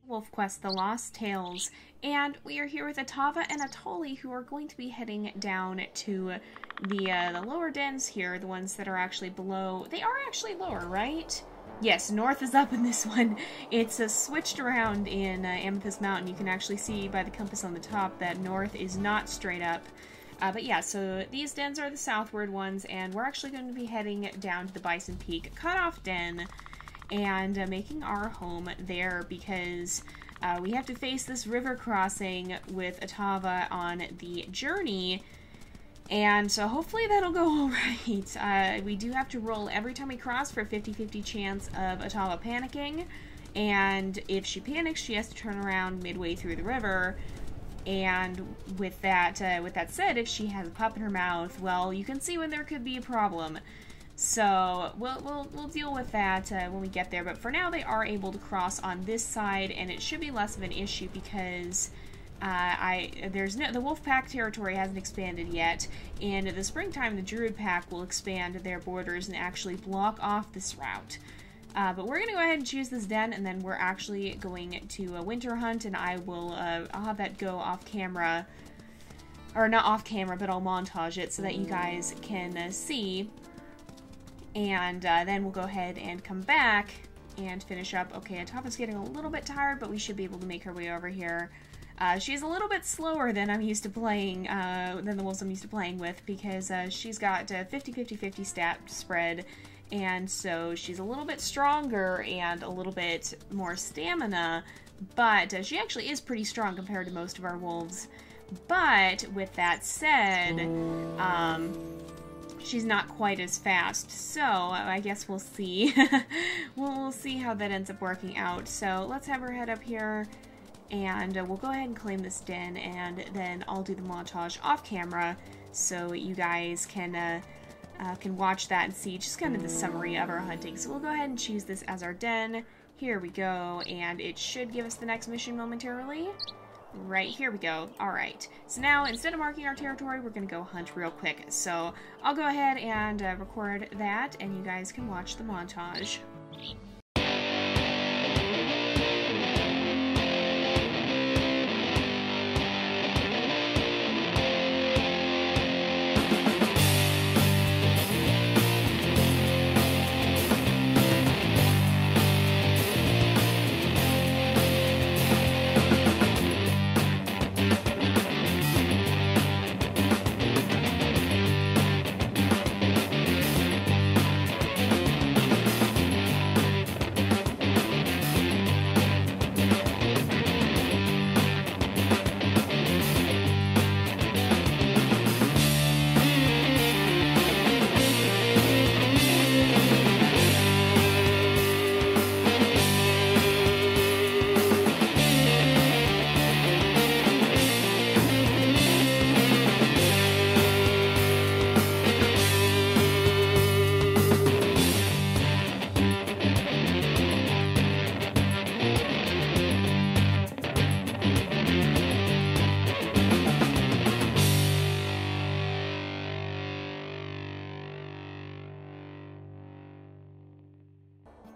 WolfQuest, The Lost Tales, and we are here with Otava and Atali, who are going to be heading down to the lower dens here, the ones that are actually below. They are actually lower, right? Yes, north is up in this one. It's switched around in Amethyst Mountain. You can actually see by the compass on the top that north is not straight up. But yeah, so these dens are the southward ones, and we're actually going to be heading down to the Bison Peak Cutoff Den and making our home there because we have to face this river crossing with Otava on the journey, and so hopefully that'll go alright. We do have to roll every time we cross for a 50-50 chance of Otava panicking, and if she panics, she has to turn around midway through the river. And with that said, if she has a pup in her mouth, well, you can see when there could be a problem. So we'll deal with that when we get there. But for now, they are able to cross on this side, and it should be less of an issue because the wolf pack territory hasn't expanded yet. In the springtime, the druid pack will expand their borders and actually block off this route. But we're gonna go ahead and choose this den, and then we're actually going to winter hunt, and I'll have that go off camera, or not off camera, but I'll montage it so that you guys can see. And then we'll go ahead and come back and finish up. Okay, Otava's getting a little bit tired, but we should be able to make her way over here. She's a little bit slower than I'm used to playing, than the wolves I'm used to playing with, because she's got 50-50-50 stat spread, and so she's a little bit stronger and a little bit more stamina, but she actually is pretty strong compared to most of our wolves. But with that said, she's not quite as fast, so I guess we'll see. we'll see how that ends up working out. So let's have her head up here, and we'll go ahead and claim this den, and then I'll do the montage off camera so you guys can watch that and see just kind of the summary of our hunting. So we'll go ahead and choose this as our den. Here we go, and it should give us the next mission momentarily. Right, here we go. Alright, so now instead of marking our territory, we're going to go hunt real quick. So I'll go ahead and record that, and you guys can watch the montage.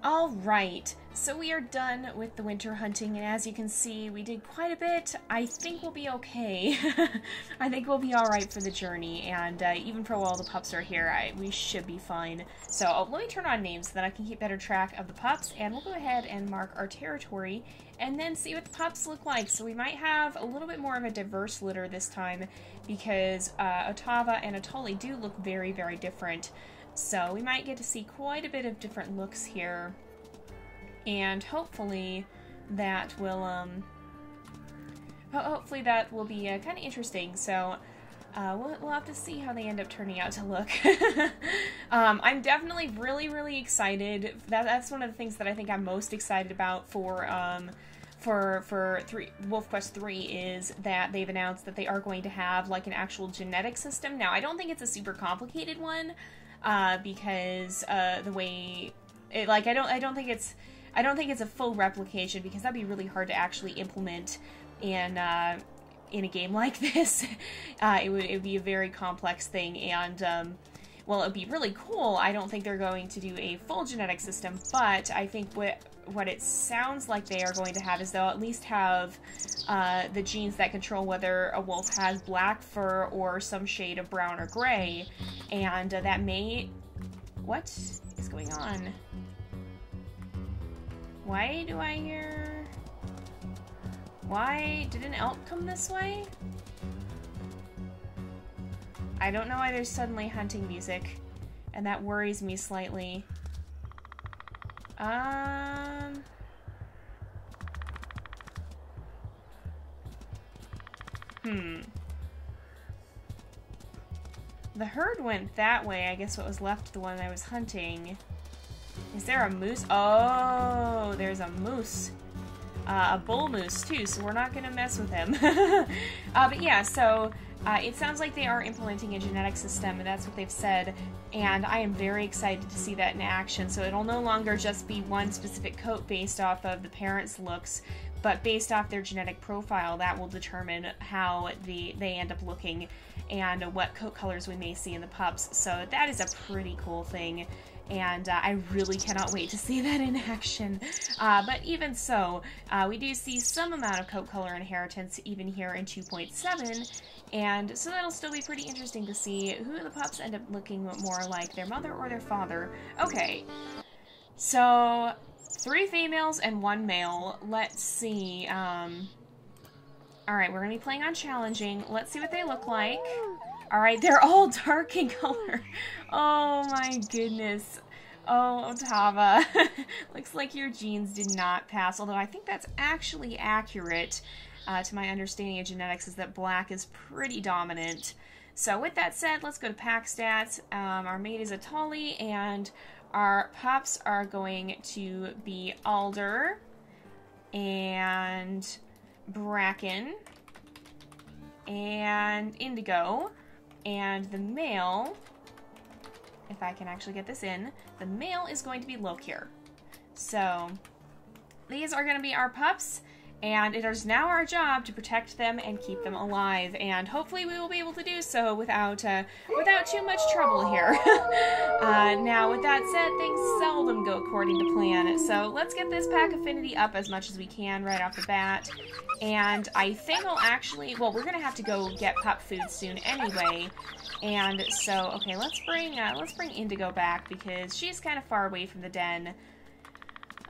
Alright, so we are done with the winter hunting, and as you can see, we did quite a bit. I think we'll be okay. I think we'll be alright for the journey, and even for while the pups are here, we should be fine. So let me turn on names so that I can keep better track of the pups, and we'll go ahead and mark our territory, and then see what the pups look like. So we might have a little bit more of a diverse litter this time, because Otava and Atali do look very, very different. So we might get to see quite a bit of different looks here, and hopefully that will be kind of interesting. So we'll have to see how they end up turning out to look. I'm definitely really excited. That's one of the things that I think I'm most excited about for WolfQuest 3 is that they've announced that they are going to have like an actual genetic system. Now I don't think it's a super complicated one. Because the way it, like, I don't think it's a full replication, because that'd be really hard to actually implement in a game like this. It would be a very complex thing, and well, it would be really cool. I don't think they're going to do a full genetic system, but I think what it sounds like they are going to have is they'll at least have the genes that control whether a wolf has black fur or some shade of brown or gray, and that may... What is going on? Why do I hear... Why did an elk come this way? I don't know why there's suddenly hunting music, and that worries me slightly. The herd went that way. I guess what was left, the one I was hunting. Is there a moose? Oh, there's a moose. A bull moose, too, so we're not going to mess with him. But yeah, so it sounds like they are implementing a genetic system, and that's what they've said, and I am very excited to see that in action. So it'll no longer just be one specific coat based off of the parents' looks, but based off their genetic profile, that will determine how they end up looking and what coat colors we may see in the pups. So that is a pretty cool thing, and I really cannot wait to see that in action. But even so, we do see some amount of coat color inheritance even here in 2.7, and so that'll still be pretty interesting to see who the pups end up looking more like, their mother or their father. Okay, so 3 females and 1 male. Let's see. Alright, we're going to be playing on challenging. Let's see what they look like. Alright, they're all dark in color. Oh my goodness. Oh, Otava. Looks like your genes did not pass, although I think that's actually accurate. To my understanding of genetics is that black is pretty dominant. So with that said, let's go to pack stats. Our mate is a Tolly, and our pups are going to be Alder and Bracken and Indigo, and the male, if I can actually get this in, the male is going to be Lokir. So these are going to be our pups, and it is now our job to protect them and keep them alive, and hopefully we will be able to do so without too much trouble here. Now, with that said, things seldom go according to plan, so let's get this pack affinity up as much as we can right off the bat, and I think I'll actually, well, we're gonna have to go get pup food soon anyway, and so, okay, let's bring Indigo back because she's kind of far away from the den.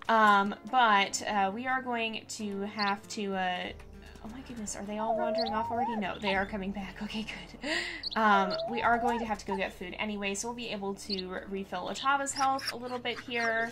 But we are going to have to, oh my goodness, are they all wandering off already? No, they are coming back. Okay, good. We are going to have to go get food anyway, so we'll be able to refill Otava's health a little bit here,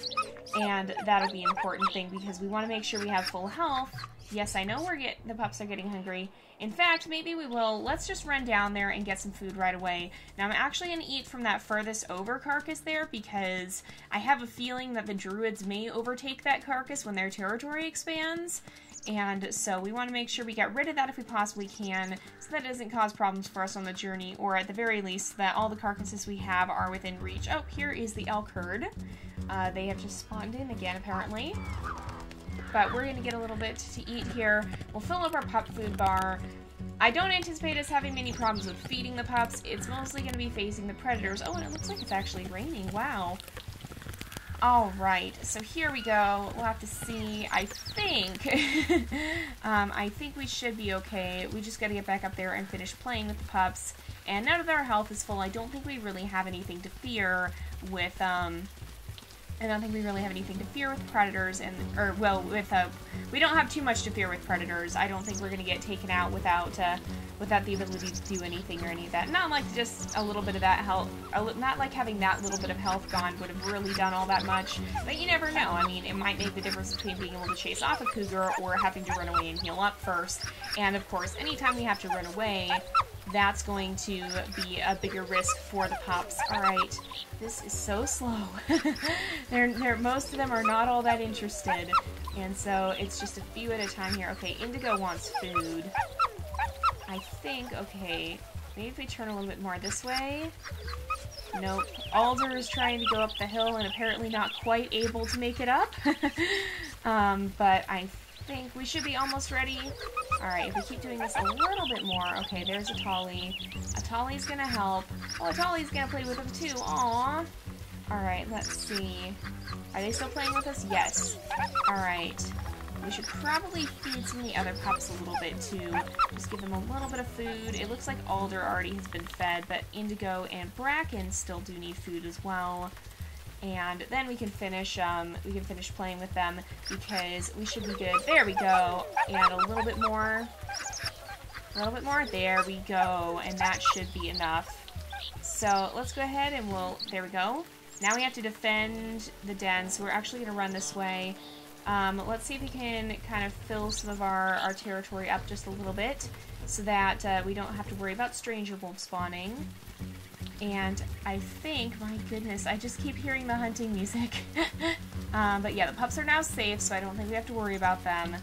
and that'll be an important thing because we want to make sure we have full health. Yes, I know the pups are getting hungry. In fact, maybe we will. Let's just run down there and get some food right away. Now, I'm actually going to eat from that furthest over carcass there because I have a feeling that the druids may overtake that carcass when their territory expands. And so we want to make sure we get rid of that if we possibly can so that it doesn't cause problems for us on the journey, or at the very least that all the carcasses we have are within reach. Oh, here is the elk herd. They have just spawned in again, apparently. But we're going to get a little bit to eat here. We'll fill up our pup food bar. I don't anticipate us having many problems with feeding the pups. It's mostly going to be facing the predators. Oh, and it looks like it's actually raining. Wow. Alright, so here we go. We'll have to see. I think I think we should be okay. We just got to get back up there and finish playing with the pups. And now that our health is full, I don't think we really have anything to fear with predators, we don't have too much to fear with predators. I don't think we're going to get taken out without the ability to do anything or any of that. Not like just a little bit of that health, not like having that little bit of health gone would have really done all that much, but you never know. I mean, it might make the difference between being able to chase off a cougar or having to run away and heal up first. And of course, anytime we have to run away, that's going to be a bigger risk for the pups. Alright, this is so slow. Most of them are not all that interested, and so it's just a few at a time here. Okay, Indigo wants food. I think, okay, maybe if we turn a little bit more this way. Nope. Alder is trying to go up the hill and apparently not quite able to make it up. But I think we should be almost ready. Alright, if we keep doing this a little bit more. Okay, there's Atali. Atali's gonna help. Oh, Atali's gonna play with them too. Aww. Alright, let's see. Are they still playing with us? Yes. Alright. We should probably feed some of the other pups a little bit too. Just give them a little bit of food. It looks like Alder already has been fed, but Indigo and Bracken still do need food as well. And then we can finish playing with them because we should be good. There we go. And a little bit more. A little bit more. There we go. And that should be enough. So let's go ahead and there we go. Now we have to defend the den, so we're actually going to run this way. Let's see if we can kind of fill some of our territory up just a little bit so that we don't have to worry about stranger wolf spawning. And I think, my goodness, I just keep hearing the hunting music. But yeah, the pups are now safe, so I don't think we have to worry about them.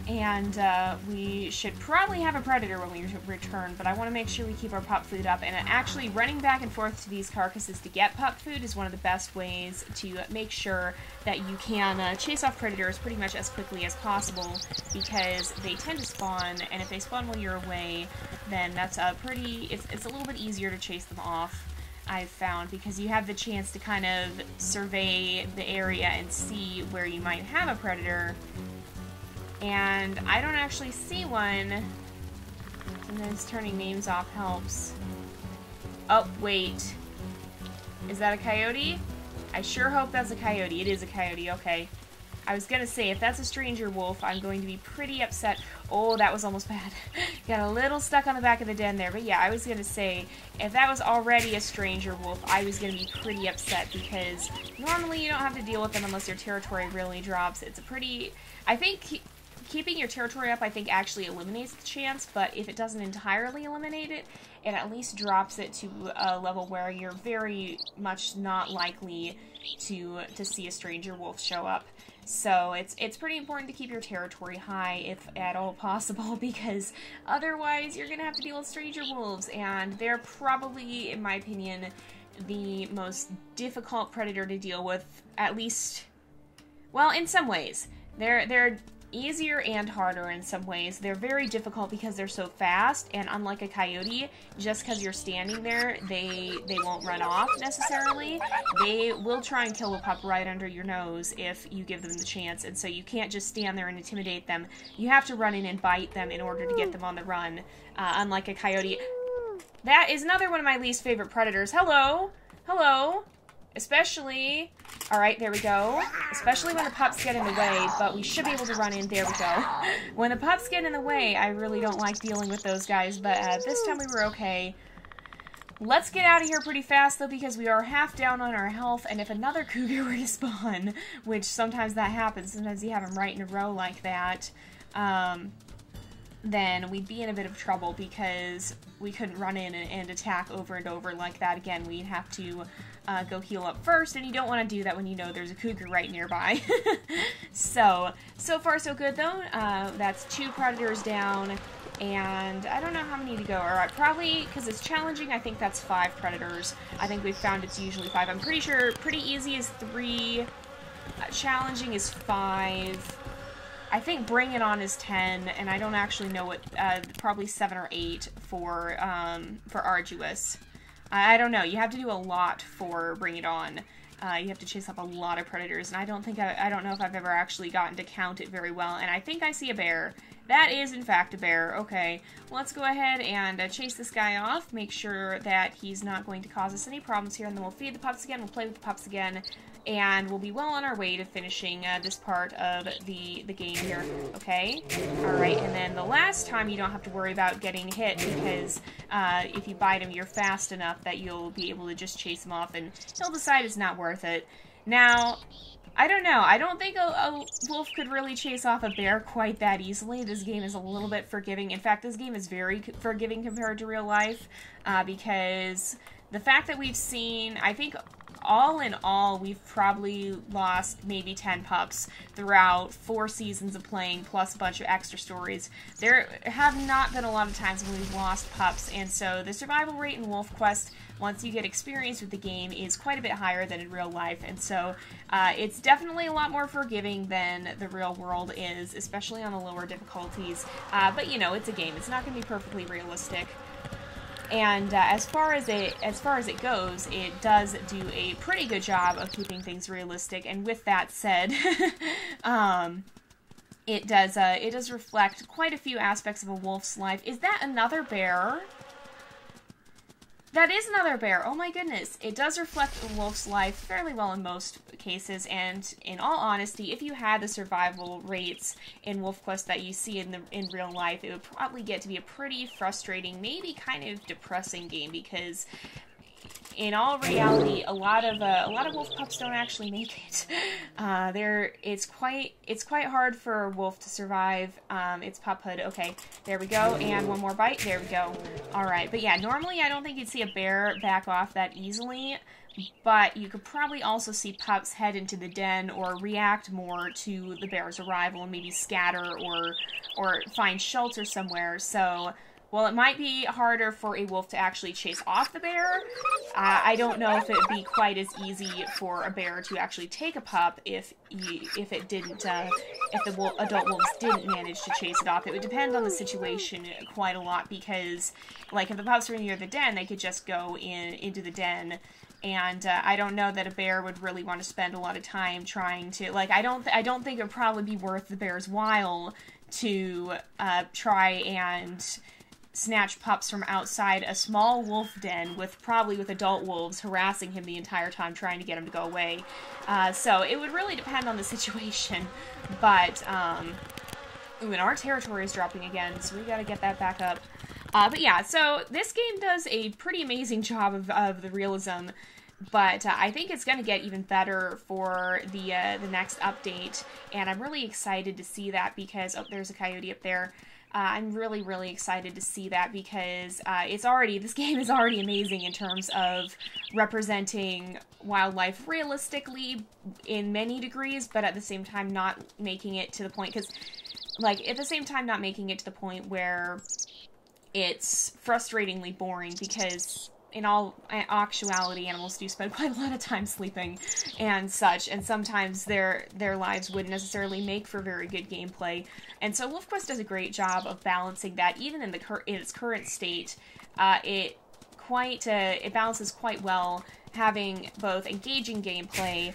And we should probably have a predator when we return, but I want to make sure we keep our pup food up. And actually, running back and forth to these carcasses to get pup food is one of the best ways to make sure that you can chase off predators pretty much as quickly as possible, because they tend to spawn, and if they spawn while you're away, then that's it's a little bit easier to chase them off, I've found, because you have the chance to kind of survey the area and see where you might have a predator. And I don't actually see one. Sometimes turning names off helps. Oh, wait. Is that a coyote? I sure hope that's a coyote. It is a coyote, okay. I was gonna say, if that's a stranger wolf, I'm going to be pretty upset. Oh, that was almost bad. Got a little stuck on the back of the den there. But yeah, I was gonna say, if that was already a stranger wolf, I was gonna be pretty upset, because normally you don't have to deal with them unless your territory really drops. It's a pretty... I think... Keeping your territory up, I think, actually eliminates the chance, but if it doesn't entirely eliminate it, it at least drops it to a level where you're very much not likely to see a stranger wolf show up. So it's pretty important to keep your territory high, if at all possible, because otherwise you're going to have to deal with stranger wolves, and they're probably, in my opinion, the most difficult predator to deal with, at least, well, in some ways. They're easier and harder in some ways. They're very difficult because they're so fast, and unlike a coyote, just because you're standing there, they won't run off necessarily. They will try and kill a pup right under your nose if you give them the chance, and so you can't just stand there and intimidate them. You have to run in and bite them in order to get them on the run, unlike a coyote. That is another one of my least favorite predators. Hello! Hello! Especially... Alright, there we go. Especially when the pups get in the way, but we should be able to run in. There we go. When the pups get in the way, I really don't like dealing with those guys, but this time we were okay. Let's get out of here pretty fast, though, because we are half down on our health, and if another cougar were to spawn, which sometimes that happens, sometimes you have them right in a row like that, then we'd be in a bit of trouble, because we couldn't run in and attack over and over like that again. We'd have to go heal up first, and you don't want to do that when you know there's a cougar right nearby. So far so good, though. That's 2 predators down, and I don't know how many to go. Alright, probably, because it's challenging, I think that's 5 predators. I think we've found it's usually 5. I'm pretty sure pretty easy is 3, challenging is 5. I think Bring It On is 10, and I don't actually know what, probably 7 or 8 for Arduous. I don't know. You have to do a lot for Bring It On. You have to chase up a lot of predators, and I don't know if I've ever actually gotten to count it very well, and I think I see a bear. That is, in fact, a bear. Okay, let's go ahead and chase this guy off, make sure that he's not going to cause us any problems here, and then we'll feed the pups again, we'll play with the pups again, and we'll be well on our way to finishing this part of the game here, okay? Alright, and then the last time you don't have to worry about getting hit, because if you bite him, you're fast enough that you'll be able to just chase him off, and he'll decide it's not worth it. Now, I don't know. I don't think a wolf could really chase off a bear quite that easily. This game is a little bit forgiving. In fact, this game is very forgiving compared to real life, because the fact that we've seen, I think, all in all, we've probably lost maybe 10 pups throughout 4 seasons of playing, plus a bunch of extra stories. There have not been a lot of times when we've lost pups, and so the survival rate in WolfQuest, once you get experience with the game, is quite a bit higher than in real life, and so it's definitely a lot more forgiving than the real world is, especially on the lower difficulties. But you know, it's a game. It's not going to be perfectly realistic. And as far as it goes, it does do a pretty good job of keeping things realistic. And with that said, it does reflect quite a few aspects of a wolf's life. Is that another bear? That is another bear. Oh my goodness. It does reflect a wolf's life fairly well in most cases, and in all honesty, if you had the survival rates in WolfQuest that you see in real life, it would probably get to be a pretty frustrating, maybe kind of depressing game, because in all reality, a lot of wolf pups don't actually make it. It's quite hard for a wolf to survive its puphood. Okay, there we go, and one more bite. There we go. All right, but yeah, normally I don't think you'd see a bear back off that easily, but you could probably also see pups head into the den or react more to the bear's arrival and maybe scatter or find shelter somewhere. So, while it might be harder for a wolf to actually chase off the bear, I don't know if it would be quite as easy for a bear to actually take a pup if the adult wolves didn't manage to chase it off. It would depend on the situation quite a lot, because, like, if the pups were near the den, they could just go into the den. And I don't know that a bear would really want to spend a lot of time trying to, like, I don't think it would probably be worth the bear's while to try and snatch pups from outside a small wolf den with adult wolves harassing him the entire time trying to get him to go away. So it would really depend on the situation. But, and our territory is dropping again, so we gotta get that back up. But yeah, so this game does a pretty amazing job of the realism, but I think it's going to get even better for the next update, and I'm really excited to see that because, oh, there's a coyote up there. I'm really, really excited to see that because this game is already amazing in terms of representing wildlife realistically in many degrees, but at the same time not making it to the point, because, like, at the same time not making it to the point where it's frustratingly boring, because in all actuality, animals do spend quite a lot of time sleeping and such, and sometimes their lives wouldn't necessarily make for very good gameplay. And so WolfQuest does a great job of balancing that, even in its current state. It balances quite well, having both engaging gameplay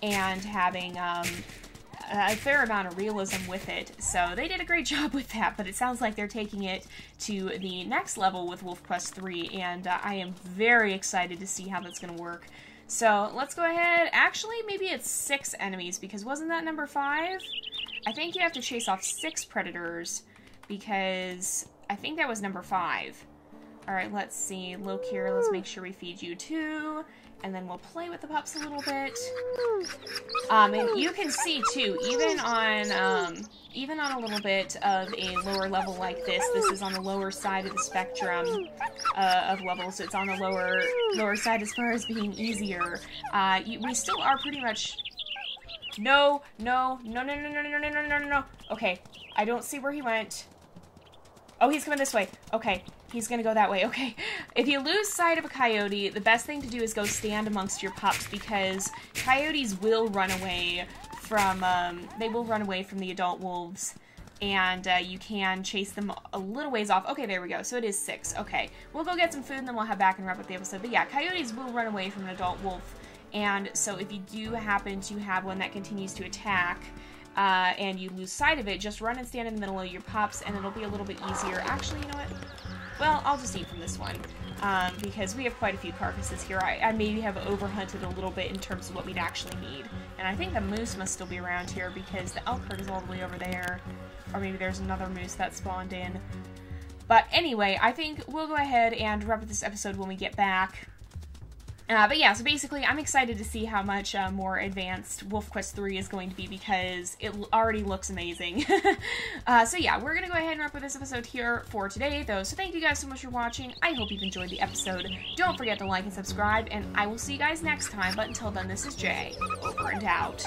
and having a fair amount of realism with it. So they did a great job with that, but it sounds like they're taking it to the next level with WolfQuest 3, and I am very excited to see how that's going to work. So let's go ahead. Actually, maybe it's 6 enemies, because wasn't that number 5? I think you have to chase off 6 predators, because I think that was number 5. Alright, let's see. Look here, let's make sure we feed you 2. And then we'll play with the pups a little bit. And you can see too, even on a little bit of a lower level like this is on the lower side of the spectrum of levels. It's on the lower side as far as being easier. We still are pretty much. No. Okay, I don't see where he went. Oh, he's coming this way. Okay. He's gonna go that way. Okay. If you lose sight of a coyote, the best thing to do is go stand amongst your pups, because coyotes will run away from, the adult wolves, and you can chase them a little ways off. Okay, there we go. So it is 6. Okay. We'll go get some food, and then we'll head back and wrap up the episode. But yeah, coyotes will run away from an adult wolf, and so if you do happen to have one that continues to attack, and you lose sight of it, just run and stand in the middle of your pups, and it'll be a little bit easier. Actually, you know what? Well, I'll just eat from this one, because we have quite a few carcasses here. I maybe have overhunted a little bit in terms of what we'd actually need. And I think the moose must still be around here, because the elk herd is all the way over there. Or maybe there's another moose that spawned in. But anyway, I think we'll go ahead and wrap up this episode when we get back. But yeah, so basically, I'm excited to see how much more advanced WolfQuest 3 is going to be, because it already looks amazing. So yeah, we're going to go ahead and wrap up this episode here for today, though. So thank you guys so much for watching. I hope you've enjoyed the episode. Don't forget to like and subscribe, and I will see you guys next time. But until then, this is Jay, over and out.